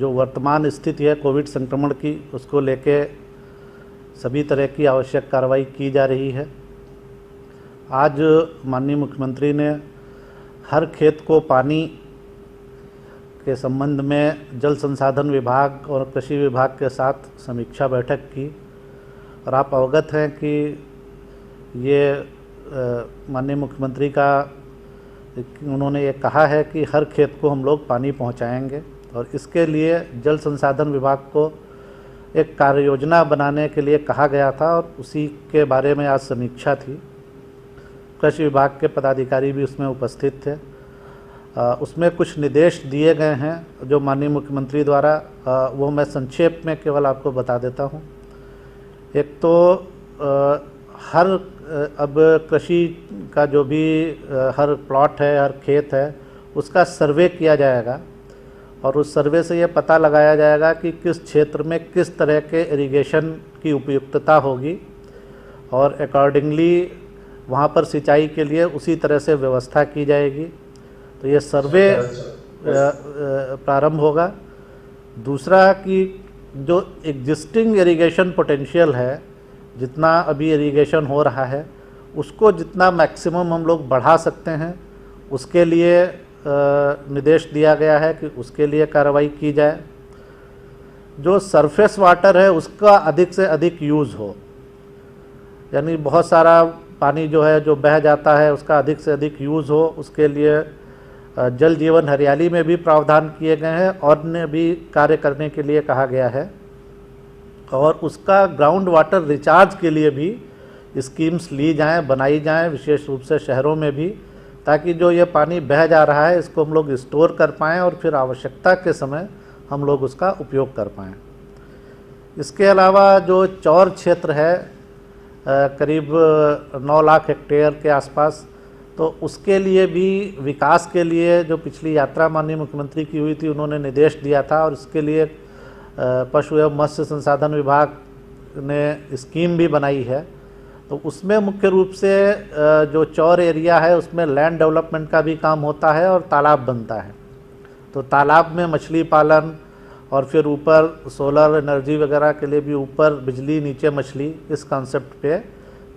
जो वर्तमान स्थिति है कोविड संक्रमण की, उसको लेके सभी तरह की आवश्यक कार्रवाई की जा रही है। आज माननीय मुख्यमंत्री ने हर खेत को पानी के संबंध में जल संसाधन विभाग और कृषि विभाग के साथ समीक्षा बैठक की, और आप अवगत हैं कि ये माननीय मुख्यमंत्री का उन्होंने ये कहा है कि हर खेत को हम लोग पानी पहुंचाएंगे, और इसके लिए जल संसाधन विभाग को एक कार्य योजना बनाने के लिए कहा गया था, और उसी के बारे में आज समीक्षा थी। कृषि विभाग के पदाधिकारी भी उसमें उपस्थित थे। उसमें कुछ निर्देश दिए गए हैं जो माननीय मुख्यमंत्री द्वारा, वो मैं संक्षेप में केवल आपको बता देता हूँ। एक तो अब कृषि का जो भी हर प्लॉट है, हर खेत है, उसका सर्वे किया जाएगा, और उस सर्वे से ये पता लगाया जाएगा कि किस क्षेत्र में किस तरह के इरिगेशन की उपयुक्तता होगी, और अकॉर्डिंगली वहाँ पर सिंचाई के लिए उसी तरह से व्यवस्था की जाएगी। तो ये सर्वे प्रारंभ होगा। दूसरा कि जो एग्जिस्टिंग इरिगेशन पोटेंशियल है, जितना अभी इरिगेशन हो रहा है, उसको जितना मैक्सिमम हम लोग बढ़ा सकते हैं, उसके लिए निर्देश दिया गया है कि उसके लिए कार्रवाई की जाए। जो सरफेस वाटर है उसका अधिक से अधिक यूज़ हो, यानी बहुत सारा पानी जो है जो बह जाता है उसका अधिक से अधिक यूज़ हो, उसके लिए जल जीवन हरियाली में भी प्रावधान किए गए हैं और ने भी कार्य करने के लिए कहा गया है, और उसका ग्राउंड वाटर रिचार्ज के लिए भी स्कीम्स ली जाएं, बनाई जाएं, विशेष रूप से शहरों में भी, ताकि जो ये पानी बह जा रहा है इसको हम लोग स्टोर कर पाएँ और फिर आवश्यकता के समय हम लोग उसका उपयोग कर पाएँ। इसके अलावा जो चौर क्षेत्र है करीब 9 लाख हेक्टेयर के आसपास, तो उसके लिए भी विकास के लिए जो पिछली यात्रा माननीय मुख्यमंत्री की हुई थी, उन्होंने निर्देश दिया था, और इसके लिए पशु एवं मत्स्य संसाधन विभाग ने स्कीम भी बनाई है। तो उसमें मुख्य रूप से जो चौर एरिया है उसमें लैंड डेवलपमेंट का भी काम होता है और तालाब बनता है। तो तालाब में मछली पालन, और फिर ऊपर सोलर एनर्जी वगैरह के लिए भी ऊपर बिजली नीचे मछली, इस कॉन्सेप्ट पे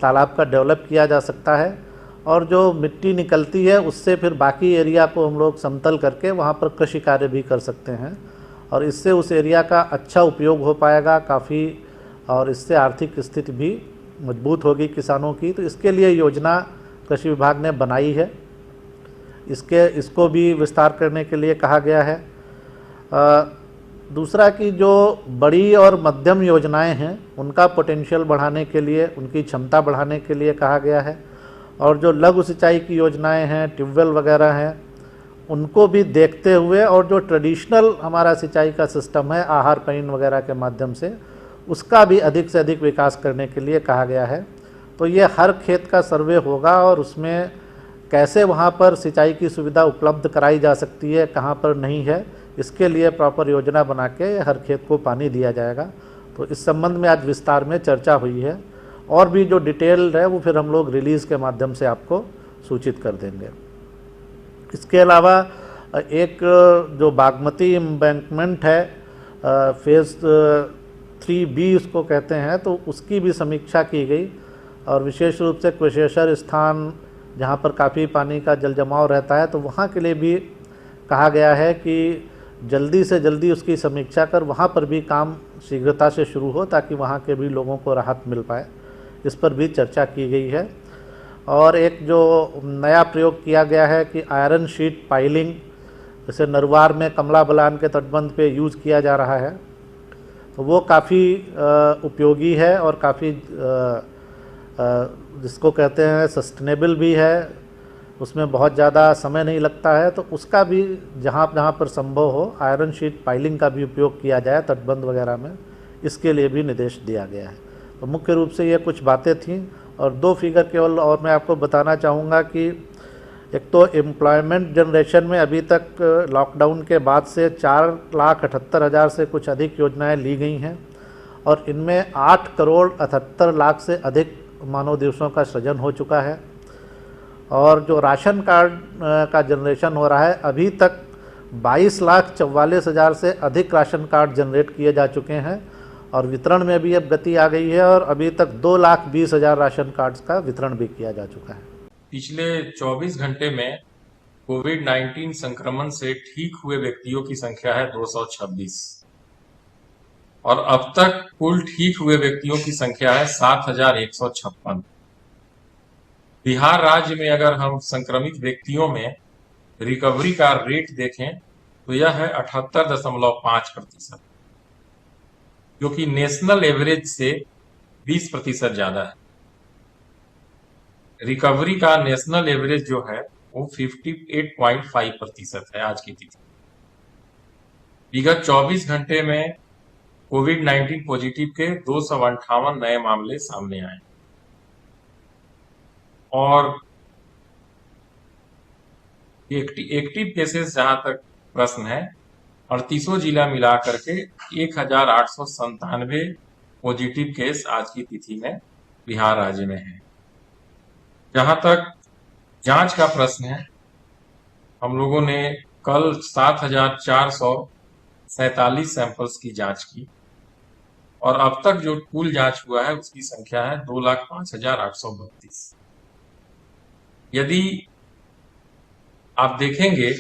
तालाब का डेवलप किया जा सकता है। और जो मिट्टी निकलती है उससे फिर बाकी एरिया को हम लोग समतल करके वहाँ पर कृषि कार्य भी कर सकते हैं, और इससे उस एरिया का अच्छा उपयोग हो पाएगा काफ़ी, और इससे आर्थिक स्थिति भी मजबूत होगी किसानों की। तो इसके लिए योजना कृषि विभाग ने बनाई है, इसको भी विस्तार करने के लिए कहा गया है। दूसरा कि जो बड़ी और मध्यम योजनाएं हैं उनका पोटेंशियल बढ़ाने के लिए, उनकी क्षमता बढ़ाने के लिए कहा गया है, और जो लघु सिंचाई की योजनाएं हैं, ट्यूबवेल वगैरह हैं, उनको भी देखते हुए, और जो ट्रेडिशनल हमारा सिंचाई का सिस्टम है आहार पईन वगैरह के माध्यम से, उसका भी अधिक से अधिक विकास करने के लिए कहा गया है। तो ये हर खेत का सर्वे होगा, और उसमें कैसे वहाँ पर सिंचाई की सुविधा उपलब्ध कराई जा सकती है, कहाँ पर नहीं है, इसके लिए प्रॉपर योजना बना के हर खेत को पानी दिया जाएगा। तो इस संबंध में आज विस्तार में चर्चा हुई है, और भी जो डिटेल है वो फिर हम लोग रिलीज़ के माध्यम से आपको सूचित कर देंगे। इसके अलावा एक जो बागमती एम्बैंकमेंट है, फेज़ 3B उसको कहते हैं, तो उसकी भी समीक्षा की गई, और विशेष रूप से कुशेश्वर स्थान जहाँ पर काफ़ी पानी का जल जमाव रहता है, तो वहाँ के लिए भी कहा गया है कि जल्दी से जल्दी उसकी समीक्षा कर वहाँ पर भी काम शीघ्रता से शुरू हो, ताकि वहाँ के भी लोगों को राहत मिल पाए। इस पर भी चर्चा की गई है। और एक जो नया प्रयोग किया गया है कि आयरन शीट पाइलिंग, जैसे नरवार में कमला बलान के तटबंध पे यूज़ किया जा रहा है, तो वो काफ़ी उपयोगी है और काफ़ी जिसको कहते हैं सस्टेनेबल भी है, उसमें बहुत ज़्यादा समय नहीं लगता है। तो उसका भी जहाँ जहाँ पर संभव हो आयरन शीट पाइलिंग का भी उपयोग किया जाए तटबंध वगैरह में, इसके लिए भी निर्देश दिया गया है। तो मुख्य रूप से ये कुछ बातें थीं, और 2 फिगर केवल और मैं आपको बताना चाहूँगा कि एक तो एम्प्लॉयमेंट जनरेशन में अभी तक लॉकडाउन के बाद से 4,78,000 से कुछ अधिक योजनाएं ली गई हैं, और इनमें 8,78,00,000 से अधिक मानव दिवसों का सृजन हो चुका है। और जो राशन कार्ड का जनरेशन हो रहा है, अभी तक 22,44,000 से अधिक राशन कार्ड जनरेट किए जा चुके हैं और वितरण में भी अब गति आ गई है और अभी तक 2,20,000 राशन कार्ड्स का वितरण भी किया जा चुका है। पिछले 24 घंटे में कोविड-19 संक्रमण से ठीक हुए व्यक्तियों की संख्या है 226 और अब तक कुल ठीक हुए व्यक्तियों की संख्या है 7,156। बिहार राज्य में अगर हम संक्रमित व्यक्तियों में रिकवरी का रेट देखें तो यह है 78.5%, जो कि नेशनल एवरेज से 20% ज्यादा है। रिकवरी का नेशनल एवरेज जो है वो 58.5% है आज की तिथि। विगत 24 घंटे में कोविड-19 पॉजिटिव के 258 नए मामले सामने आए और एक्टिव केसेस जहां तक प्रश्न है 38 जिला मिला करके 1,897 पॉजिटिव केस आज की तिथि में बिहार राज्य में है। जहां तक जांच का प्रश्न है, हम लोगों ने कल 7,447 सैंपल्स की जांच की और अब तक जो कुल जांच हुआ है उसकी संख्या है 2,05,832। यदि आप देखेंगे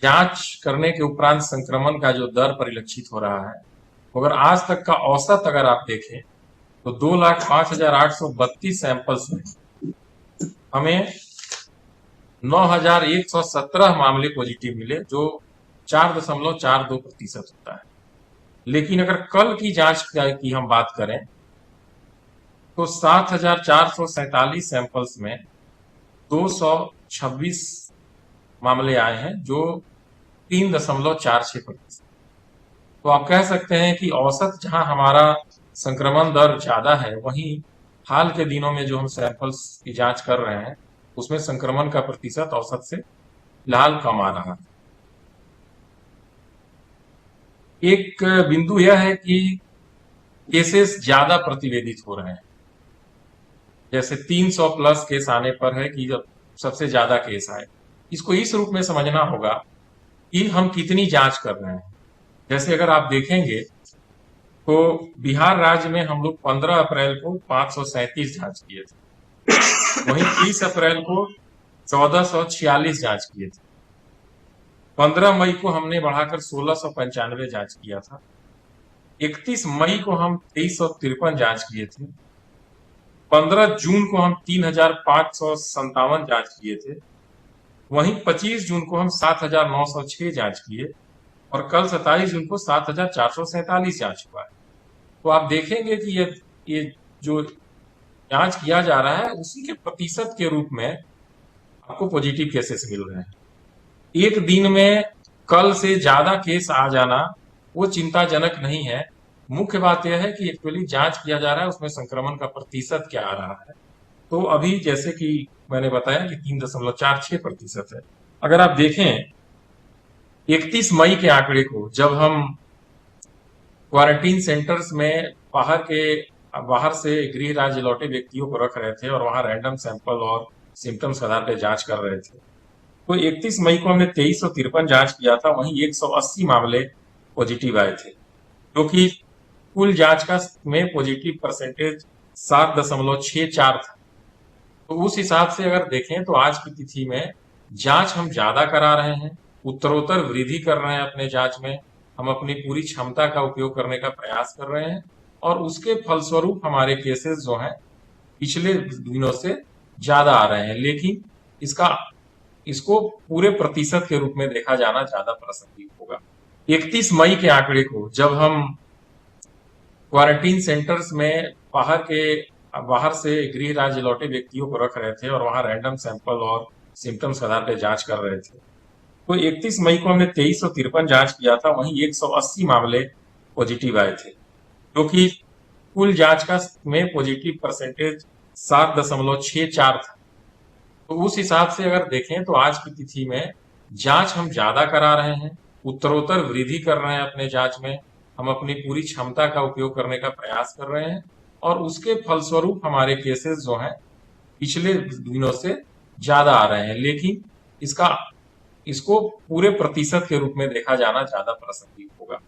जांच करने के उपरांत संक्रमण का जो दर परिलक्षित हो रहा है, अगर आज तक का औसत अगर आप देखें तो 2,05,832 सैंपल्स में हमें 9,117 मामले पॉजिटिव मिले, जो 4.42% होता है। लेकिन अगर कल की जांच की हम बात करें तो 7,447 सैंपल्स में 226 मामले आए हैं, जो 3.46%। तो आप कह सकते हैं कि औसत जहां हमारा संक्रमण दर ज्यादा है, वहीं हाल के दिनों में जो हम सैंपल्स की जांच कर रहे हैं उसमें संक्रमण का प्रतिशत औसत से फिलहाल कम आ रहा है। एक बिंदु यह है कि केसेस ज्यादा प्रतिवेदित हो रहे हैं, जैसे 300 प्लस केस आने पर है कि जब सबसे ज्यादा केस आए। इसको इस रूप में समझना होगा कि हम कितनी जांच कर रहे हैं। जैसे अगर आप देखेंगे तो बिहार राज्य में हम लोग 15 अप्रैल को 537 जांच किए थे, वहीं 30 अप्रैल को 1446 जांच किए थे। 15 मई को हमने बढ़ाकर 1695 जांच किया था। 31 मई को हम 2353 जांच किए थे। 15 जून को हम 3,557 जांच किए थे। वहीं 25 जून को हम 7,906 जांच किए और कल 27 जून को 7,447 जांच हुआ है। तो आप देखेंगे कि ये जो जांच किया जा रहा है उसी के प्रतिशत के रूप में आपको पॉजिटिव केसेस मिल रहे हैं। एक दिन में कल से ज्यादा केस आ जाना वो चिंताजनक नहीं है। मुख्य बात यह है कि एक्चुअली जांच किया जा रहा है उसमें संक्रमण का प्रतिशत क्या आ रहा है। तो अभी जैसे कि मैंने बताया कि 3.46% है। अगर आप देखें 31 मई के आंकड़े को, जब हम क्वारंटीन सेंटर्स में बाहर से गृह राज्य लौटे व्यक्तियों को रख रहे थे और वहां रैंडम सैंपल और सिम्टम्स के आधार पर जांच कर रहे थे, तो 31 मई को हमने 2353 जांच किया था, वहीं 180 मामले पॉजिटिव आए थे, जो कि कुल जांच का में पॉजिटिव परसेंटेज 7.64 था। तो उस हिसाब से अगर देखें तो आज की तिथि में जांच हम ज्यादा करा रहे हैं, उत्तरोत्तर वृद्धि कर रहे हैं अपने जांच में, हम अपनी पूरी क्षमता का उपयोग करने का प्रयास कर रहे हैं और उसके फलस्वरूप हमारे केसेस जो हैं पिछले दिनों से ज्यादा आ रहे हैं। लेकिन इसको पूरे प्रतिशत के रूप में देखा जाना ज्यादा प्रासंगिक होगा। 31 मई के आंकड़े को, जब हम क्वारंटीन सेंटर्स में बाहर से गृह राज्य लौटे व्यक्तियों को रख रहे थे और वहां रैंडम सैंपल और सिम्टम्स के आधार पर जांच कर रहे थे, तो 31 मई को हमने 2353 जांच किया था, वहीं 180 मामले पॉजिटिव आए थे, जो कि कुल जांच का में पॉजिटिव परसेंटेज 7.64 था। तो उस हिसाब से अगर देखें तो आज की तिथि में जांच हम ज्यादा करा रहे हैं, उत्तरोत्तर वृद्धि कर रहे हैं अपने जांच में, हम अपनी पूरी क्षमता का उपयोग करने का प्रयास कर रहे हैं और उसके फलस्वरूप हमारे केसेस जो हैं पिछले दिनों से ज्यादा आ रहे हैं। लेकिन इसको पूरे प्रतिशत के रूप में देखा जाना ज्यादा प्रासंगिक होगा।